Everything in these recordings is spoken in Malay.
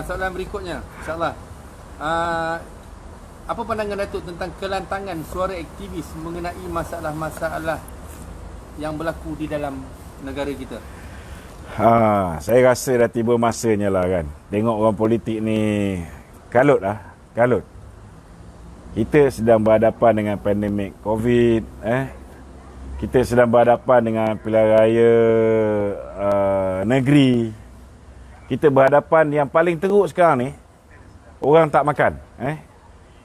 Soalan berikutnya, insyaAllah. Apa pandangan Datuk tentang kelantangan suara aktivis mengenai masalah-masalah yang berlaku di dalam negara kita? Saya rasa dah tiba masanya lah kan. Tengok orang politik ni kalut lah, kalut. Kita sedang berhadapan dengan pandemik COVID, kita sedang berhadapan dengan pilihan raya negeri. Kita berhadapan yang paling teruk sekarang ni, orang tak makan.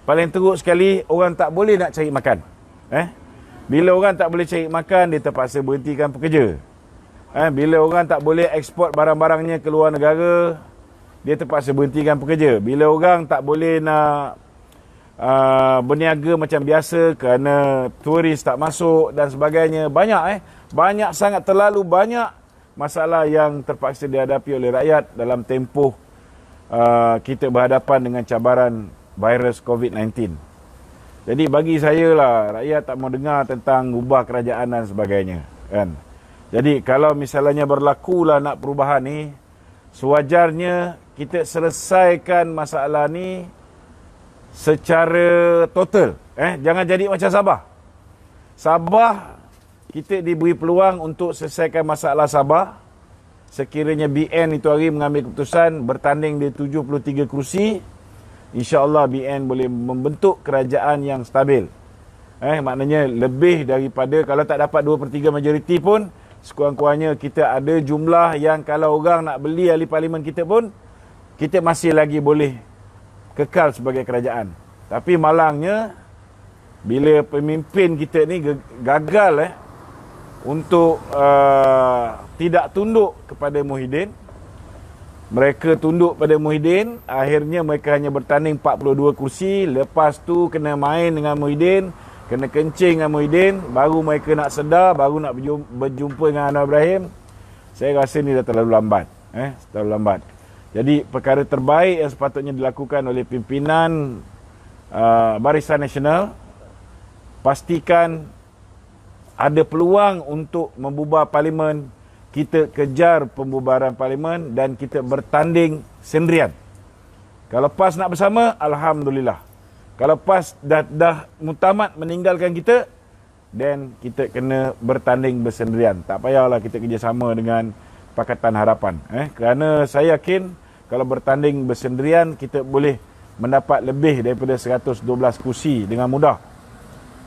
Paling teruk sekali, orang tak boleh nak cari makan. Bila orang tak boleh cari makan, dia terpaksa berhentikan pekerja. Bila orang tak boleh ekspor barang-barangnya ke luar negara, dia terpaksa berhentikan pekerja. Bila orang tak boleh nak berniaga macam biasa kerana turis tak masuk dan sebagainya. Banyak sangat, terlalu banyak masalah yang terpaksa dihadapi oleh rakyat dalam tempoh kita berhadapan dengan cabaran virus COVID-19. Jadi bagi saya lah, rakyat tak mau dengar tentang ubah kerajaan dan sebagainya, kan. Jadi kalau misalnya berlakulah nak perubahan ni, sewajarnya kita selesaikan masalah ni secara total. Jangan jadi macam Sabah. Sabah, kita diberi peluang untuk selesaikan masalah Sabah. Sekiranya BN itu hari mengambil keputusan bertanding di 73 kerusi, insya-Allah BN boleh membentuk kerajaan yang stabil. Maknanya lebih daripada, kalau tak dapat 2/3 majoriti pun, sekurang-kurangnya kita ada jumlah yang kalau orang nak beli ahli parlimen kita pun, kita masih lagi boleh kekal sebagai kerajaan. Tapi malangnya, bila pemimpin kita ni gagal untuk tidak tunduk kepada Muhyiddin, mereka tunduk pada Muhyiddin, akhirnya mereka hanya bertanding 42 kursi, lepas tu kena main dengan Muhyiddin, kena kencing dengan Muhyiddin, baru mereka nak sedar, baru nak berjumpa dengan Anwar Ibrahim. Saya rasa ni dah terlalu lambat. Terlalu lambat. Jadi perkara terbaik yang sepatutnya dilakukan oleh pimpinan Barisan Nasional, pastikan ada peluang untuk membubar parlimen, kita kejar pembubaran parlimen dan kita bertanding sendirian. Kalau PAS nak bersama, alhamdulillah. Kalau PAS dah mutamat meninggalkan kita, then kita kena bertanding bersendirian. Tak payahlah kita kerjasama dengan Pakatan Harapan. Kerana saya yakin kalau bertanding bersendirian, kita boleh mendapat lebih daripada 112 kursi dengan mudah.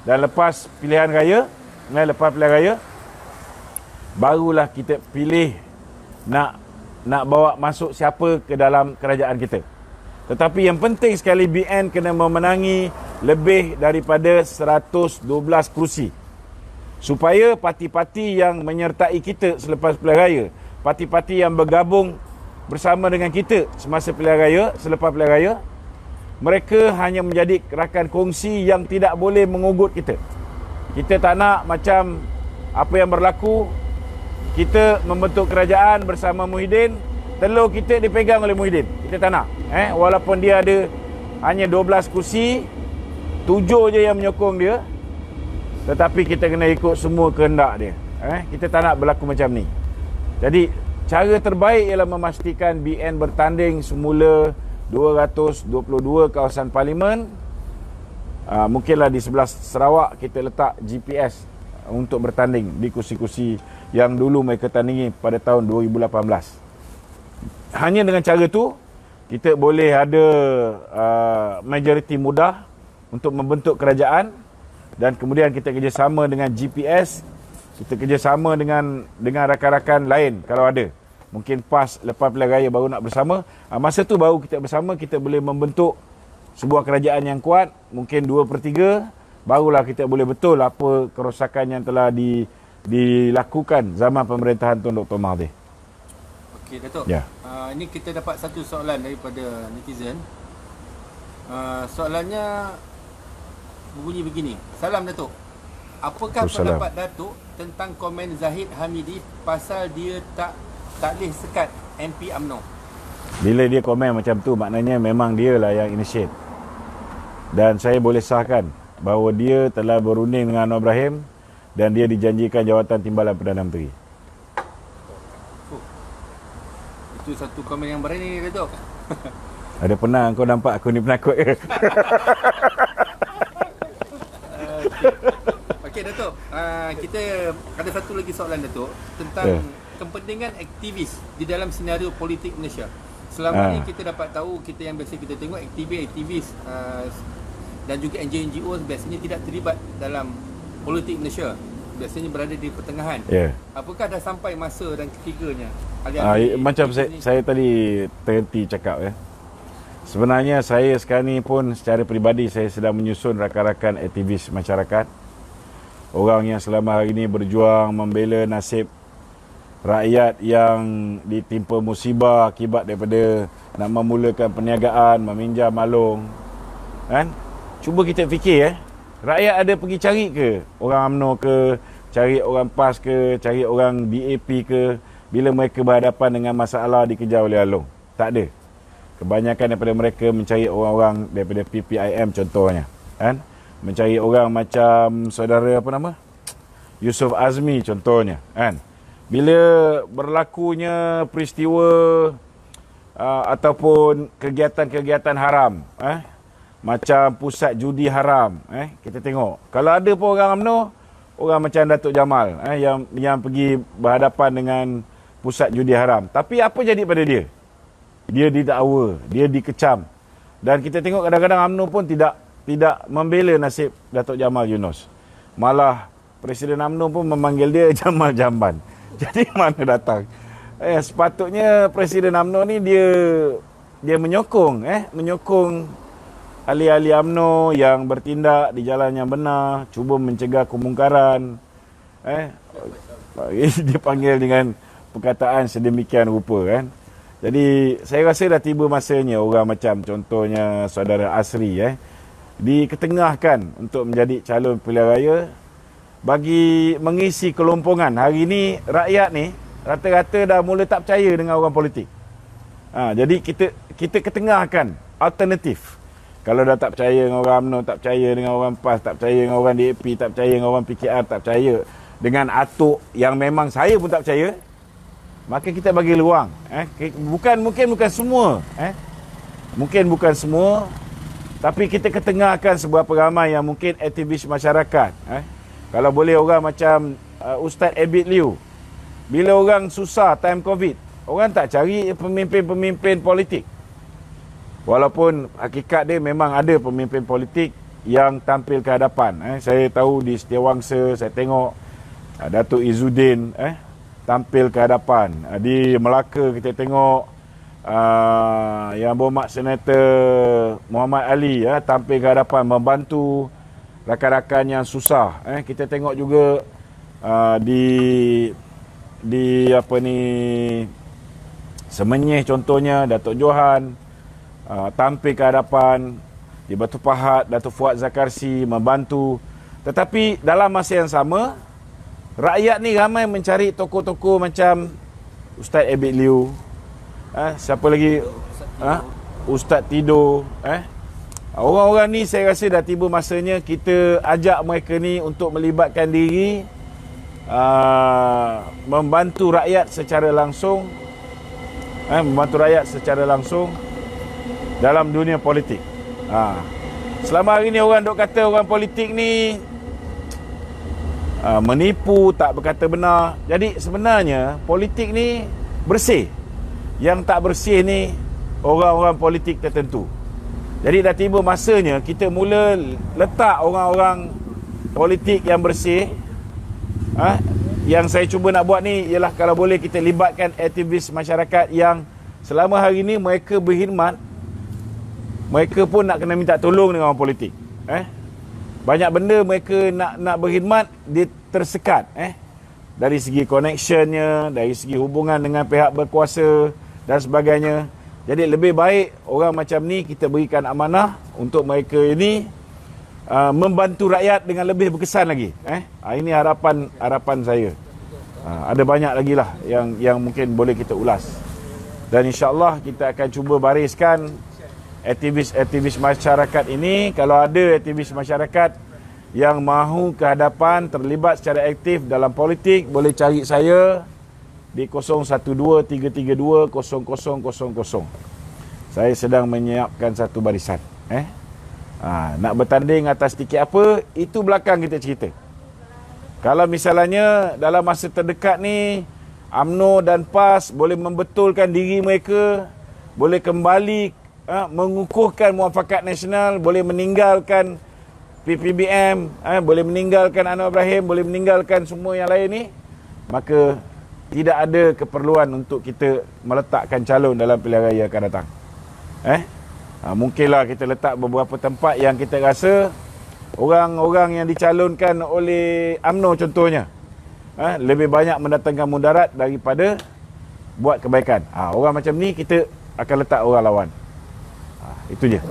Dan lepas pilihan raya, barulah kita pilih nak bawa masuk siapa ke dalam kerajaan kita. Tetapi yang penting sekali, BN kena memenangi lebih daripada 112 kerusi. Supaya parti-parti yang menyertai kita selepas pilihan raya, parti-parti yang bergabung bersama dengan kita semasa pilihan raya, selepas pilihan raya, mereka hanya menjadi rakan kongsi yang tidak boleh mengugut kita. Kita tak nak macam apa yang berlaku, kita membentuk kerajaan bersama Muhyiddin, telur kita dipegang oleh Muhyiddin. Kita tak nak. Walaupun dia ada hanya 12 kursi, 7 je yang menyokong dia, tetapi kita kena ikut semua kehendak dia. Kita tak nak berlaku macam ni. Jadi cara terbaik ialah memastikan BN bertanding semula 222 kawasan parlimen. Mungkinlah di sebelah Sarawak kita letak GPS untuk bertanding di kursi-kursi yang dulu mereka tandingi pada tahun 2018. Hanya dengan cara tu kita boleh ada majoriti mudah untuk membentuk kerajaan, dan kemudian kita kerjasama dengan GPS, kita kerjasama dengan rakan-rakan lain kalau ada. Mungkin PAS lepas pilihan raya baru nak bersama. Masa tu baru kita bersama, kita boleh membentuk sebuah kerajaan yang kuat. Mungkin 2/3, barulah kita boleh betul apa kerosakan yang telah dilakukan zaman pemerintahan Tun Dr. Mahathir. Okey, Datuk. Ya. Ini kita dapat satu soalan daripada netizen. Soalannya berbunyi begini. Salam Datuk. Apakah pendapat Datuk tentang komen Zahid Hamidi pasal dia tak boleh sekat MP UMNO? Bila dia komen macam tu, maknanya memang dia lah yang initiate. Dan saya boleh sahkan bahawa dia telah berunding dengan Anwar Ibrahim dan dia dijanjikan jawatan Timbalan Perdana Menteri. Itu satu komen yang berani, Datuk. Ada pernah kau nampak aku ni penakut ke? Okey Datuk, kita ada satu lagi soalan Datuk tentang kepentingan aktivis di dalam senario politik Malaysia. Selama ni kita dapat tahu, kita yang biasa kita tengok aktivis dan juga NGO biasanya tidak terlibat dalam politik Malaysia. Biasanya berada di pertengahan. Apakah dah sampai masa dan ketiganya? Macam saya tadi terhenti cakap Sebenarnya saya sekarang ni pun secara peribadi saya sedang menyusun rakan-rakan aktivis masyarakat. Orang yang selama hari ini berjuang membela nasib rakyat yang ditimpa musibah akibat daripada nak memulakan perniagaan, meminjam malung. Kan? Cuba kita fikir rakyat ada pergi cari ke orang UMNO ke, cari orang PAS ke, cari orang DAP ke bila mereka berhadapan dengan masalah dikejar oleh Along? Tak ada. Kebanyakan daripada mereka mencari orang-orang daripada PPIM contohnya, kan? Mencari orang macam saudara apa nama? Yusof Azmi contohnya, kan? Bila berlakunya peristiwa ataupun kegiatan-kegiatan haram, macam pusat judi haram, kita tengok. Kalau ada pun orang UMNO, orang macam Datuk Jamal, yang pergi berhadapan dengan pusat judi haram. Tapi apa jadi pada dia? Dia didakwa, dia dikecam. Dan kita tengok kadang-kadang UMNO pun tidak membela nasib Datuk Jamal Yunos. Malah Presiden UMNO pun memanggil dia Jamal Jamban. Jadi mana datang? Sepatutnya Presiden UMNO ni dia menyokong ahli-ahli UMNO yang bertindak di jalan yang benar, cuba mencegah kemungkaran. Dia panggil dengan perkataan sedemikian rupa, kan? Jadi saya rasa dah tiba masanya orang macam contohnya saudara Asri diketengahkan untuk menjadi calon pilihan raya bagi mengisi kelompongan. Hari ini rakyat ni rata-rata dah mula tak percaya dengan orang politik. Jadi kita ketengahkan alternatif. Kalau dah tak percaya dengan orang UMNO, tak percaya dengan orang PAS, tak percaya dengan orang DAP, tak percaya dengan orang PKR, tak percaya dengan atuk yang memang saya pun tak percaya, maka kita bagi ruang. Mungkin bukan semua. Mungkin bukan semua. Tapi kita ketengahkan sebuah peramai yang mungkin aktivis masyarakat. Kalau boleh orang macam Ustaz Abid Liu. Bila orang susah time COVID, orang tak cari pemimpin-pemimpin politik. Walaupun hakikat dia memang ada pemimpin politik yang tampil ke hadapan. Saya tahu di Setiawangsa, saya tengok Datuk Izzuddin tampil ke hadapan. Di Melaka kita tengok Yang Berhormat Senator Muhammad Ali tampil ke hadapan membantu rakan-rakan yang susah. Kita tengok juga di Semenyih contohnya Datuk Johan tampil ke hadapan. Di Batu Pahat Datuk Fuad Zakarsi membantu. Tetapi dalam masa yang sama rakyat ni ramai mencari tokoh-tokoh macam Ustaz Abid Liu, siapa lagi, Ustaz Tido. Orang-orang ni saya rasa dah tiba masanya kita ajak mereka ni untuk melibatkan diri, membantu rakyat secara langsung, dalam dunia politik. Selama hari ni orang duk kata orang politik ni menipu, tak berkata benar. Jadi sebenarnya politik ni bersih. Yang tak bersih ni orang-orang politik tertentu. Jadi dah tiba masanya kita mula letak orang-orang politik yang bersih. Yang saya cuba nak buat ni ialah kalau boleh kita libatkan aktivis masyarakat yang selama hari ni mereka berkhidmat. Mereka pun nak kena minta tolong dengan orang politik. Banyak benda mereka nak berkhidmat, dia tersekat. Dari segi connectionnya, dari segi hubungan dengan pihak berkuasa dan sebagainya. Jadi lebih baik orang macam ni kita berikan amanah untuk mereka ini membantu rakyat dengan lebih berkesan lagi. Ini harapan saya. Ada banyak lagi lah yang mungkin boleh kita ulas. Dan insya-Allah kita akan cuba bariskan aktivis masyarakat ini. Kalau ada aktivis masyarakat yang mahu ke hadapan terlibat secara aktif dalam politik, boleh cari saya di 0123320000. saya sedang menyiapkan satu barisan. Nak bertanding atas tiket apa, itu belakang kita cerita. Kalau misalnya dalam masa terdekat ni UMNO dan PAS boleh membetulkan diri mereka, boleh kembali mengukuhkan muafakat nasional, boleh meninggalkan PPBM, boleh meninggalkan Anwar Ibrahim, boleh meninggalkan semua yang lain ni, maka tidak ada keperluan untuk kita meletakkan calon dalam pilihan raya akan datang. Mungkinlah kita letak beberapa tempat yang kita rasa orang-orang yang dicalonkan oleh UMNO contohnya lebih banyak mendatangkan mudarat daripada buat kebaikan. Orang macam ni kita akan letak orang lawan. Itu je.